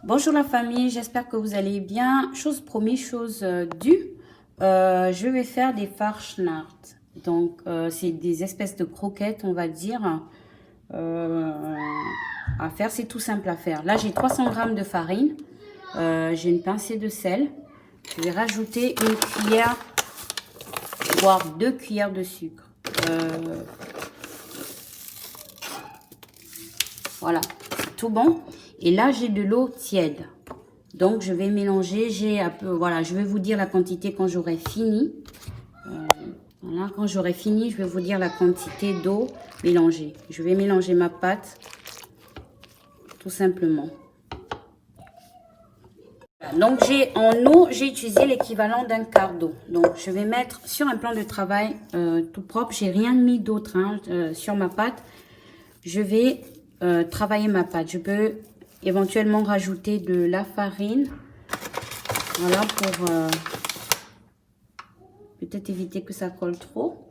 Bonjour la famille, j'espère que vous allez bien. Chose promise, chose due. Je vais faire des Farschnacht. Donc, c'est des espèces de croquettes, on va dire, euh, à faire. C'est tout simple à faire. Là, j'ai 300 grammes de farine. J'ai une pincée de sel. Je vais rajouter une cuillère, voire 2 cuillères de sucre. Voilà, c'est tout bon. Et là, j'ai de l'eau tiède. Donc, je vais mélanger. J'ai un peu, voilà, je vais vous dire la quantité quand j'aurai fini. Voilà, quand j'aurai fini, je vais vous dire la quantité d'eau mélangée. Je vais mélanger ma pâte, tout simplement. Donc, en eau, j'ai utilisé l'équivalent d'un quart d'eau. Donc, je vais mettre sur un plan de travail tout propre. J'ai rien mis d'autre sur ma pâte. Je vais travailler ma pâte. Je peux éventuellement rajouter de la farine. Voilà, pour peut-être éviter que ça colle trop.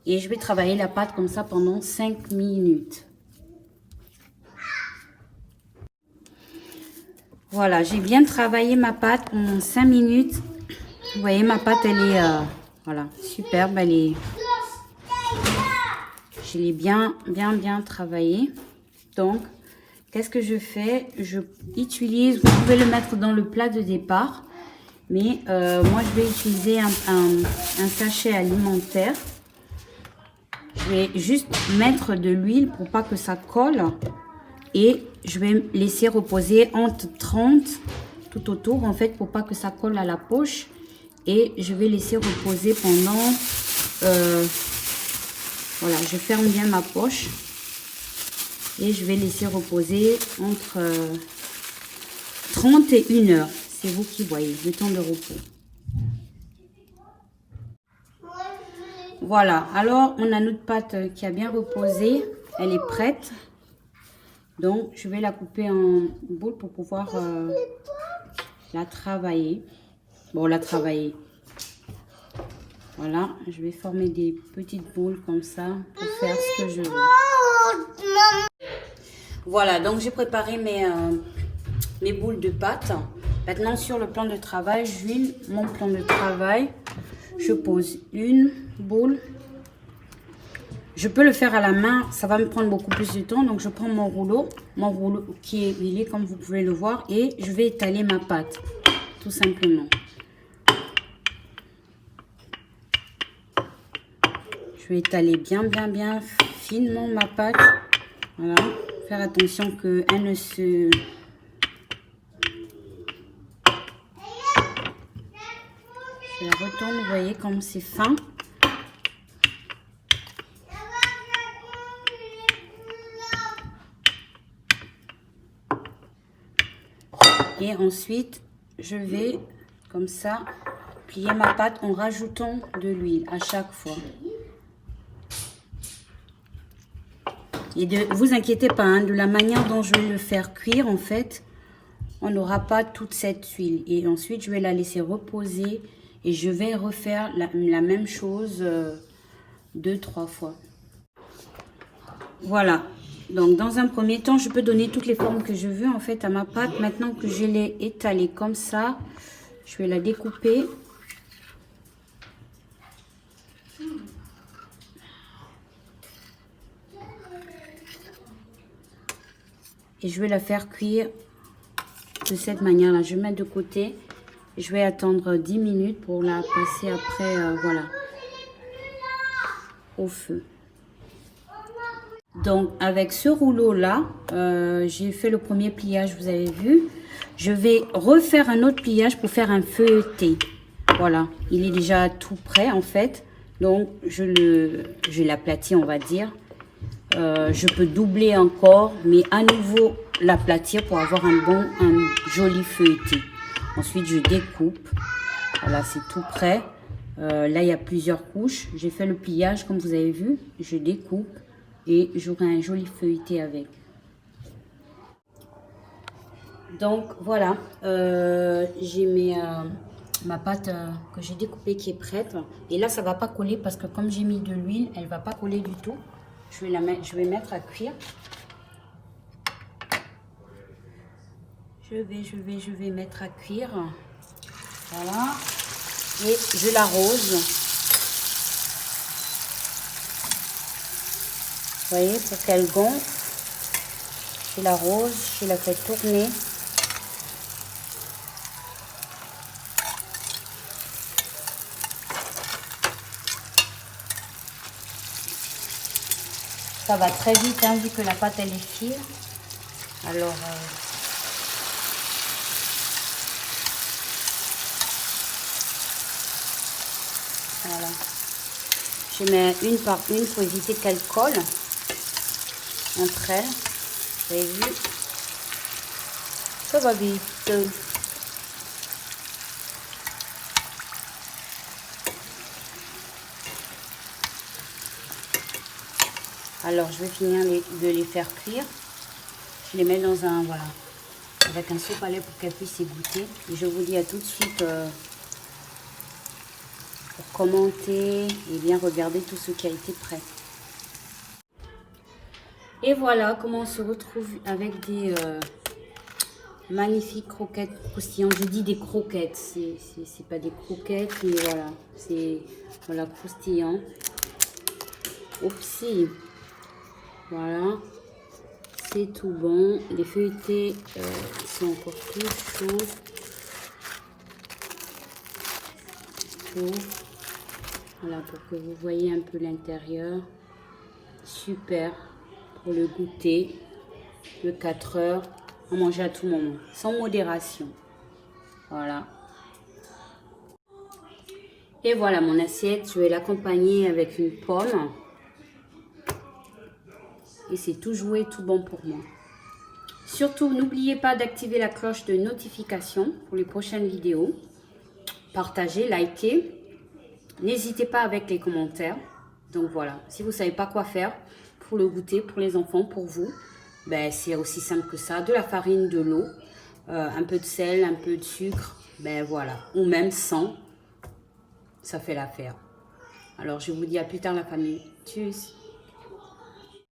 Et je vais travailler la pâte comme ça pendant 5 minutes. Voilà, j'ai bien travaillé ma pâte pendant 5 minutes. Vous voyez, ma pâte, elle est voilà, superbe. Je l'ai bien travaillée. Donc, qu'est-ce que je fais? Je utilise, vous pouvez le mettre dans le plat de départ. Mais moi, je vais utiliser un sachet alimentaire. Je vais juste mettre de l'huile pour pas que ça colle. Et je vais laisser reposer entre 30 tout autour, en fait, pour pas que ça colle à la poche. Et je vais laisser reposer pendant... voilà, je ferme bien ma poche. Et je vais laisser reposer entre 30 et 1 heure. C'est vous qui voyez, le temps de repos. Voilà, alors on a notre pâte qui a bien reposé. Elle est prête. Donc, je vais la couper en boules pour pouvoir la travailler. Bon, la travailler. Voilà, je vais former des petites boules comme ça pour faire ce que je veux. Voilà, donc j'ai préparé mes boules de pâte. Maintenant, sur le plan de travail, j'huile mon plan de travail. Je pose une boule. Je peux le faire à la main, ça va me prendre beaucoup plus de temps. Donc, je prends mon rouleau qui est huilé comme vous pouvez le voir. Et je vais étaler ma pâte, tout simplement. Je vais étaler bien finement ma pâte. Voilà, faire attention qu'elle ne se... Je la retourne, vous voyez comme c'est fin. Et ensuite, je vais, comme ça, plier ma pâte en rajoutant de l'huile à chaque fois. Et ne vous inquiétez pas, hein, de la manière dont je vais le faire cuire, en fait, on n'aura pas toute cette huile. Et ensuite, je vais la laisser reposer et je vais refaire la même chose 2-3 fois. Voilà. Donc, dans un premier temps, je peux donner toutes les formes que je veux, en fait, à ma pâte. Maintenant que je l'ai étalée comme ça, je vais la découper. Et je vais la faire cuire de cette manière-là. Je vais mettre de côté. Je vais attendre 10 minutes pour la passer après, voilà, au feu. Donc, avec ce rouleau-là, j'ai fait le premier pliage, vous avez vu. Je vais refaire un autre pliage pour faire un feuilleté. Voilà, il est déjà tout prêt, en fait. Donc, je l'aplatis, on va dire. Je peux doubler encore, mais à nouveau l'aplatir pour avoir un joli feuilleté. Ensuite, je découpe. Voilà, c'est tout prêt. Là, il y a plusieurs couches. J'ai fait le pliage, comme vous avez vu. Je découpe. Et j'aurai un joli feuilleté avec. Donc voilà, j'ai ma pâte que j'ai découpée qui est prête. Et là, ça ne va pas coller parce que comme j'ai mis de l'huile, elle ne va pas coller du tout. Je vais mettre à cuire. Je vais mettre à cuire. Voilà. Et je l'arrose. Vous voyez, pour qu'elle gonfle. Je l'arrose, je la fais tourner. Ça va très vite, hein, vu que la pâte elle est fine. Alors, voilà. Je mets une par une pour éviter qu'elle colle entre elles. Vous avez vu? Ça va vite. Alors, je vais finir de les faire cuire. Je les mets dans un, voilà, avec un soupe à lait pour qu'elles puissent y goûter. Et je vous dis à tout de suite pour commenter et bien regarder tout ce qui a été prêt. Et voilà comment on se retrouve avec des magnifiques croquettes croustillantes. Je dis des croquettes, c'est pas des croquettes, mais voilà, c'est voilà, croustillant. Oupsie, voilà, c'est tout bon. Les feuilletés sont encore tout chauds. Voilà, pour que vous voyez un peu l'intérieur. Super pour le goûter de 4 heures. À manger à tout moment, sans modération. Voilà. Et voilà mon assiette. Je vais l'accompagner avec une pomme. Et c'est tout joué, tout bon pour moi. Surtout, n'oubliez pas d'activer la cloche de notification pour les prochaines vidéos. Partagez, likez. N'hésitez pas avec les commentaires. Donc voilà, si vous ne savez pas quoi faire pour le goûter, pour les enfants, pour vous, ben, c'est aussi simple que ça. De la farine, de l'eau, un peu de sel, un peu de sucre, ben voilà. Ou même sans, ça fait l'affaire. Alors je vous dis à plus tard la famille. Tchuss.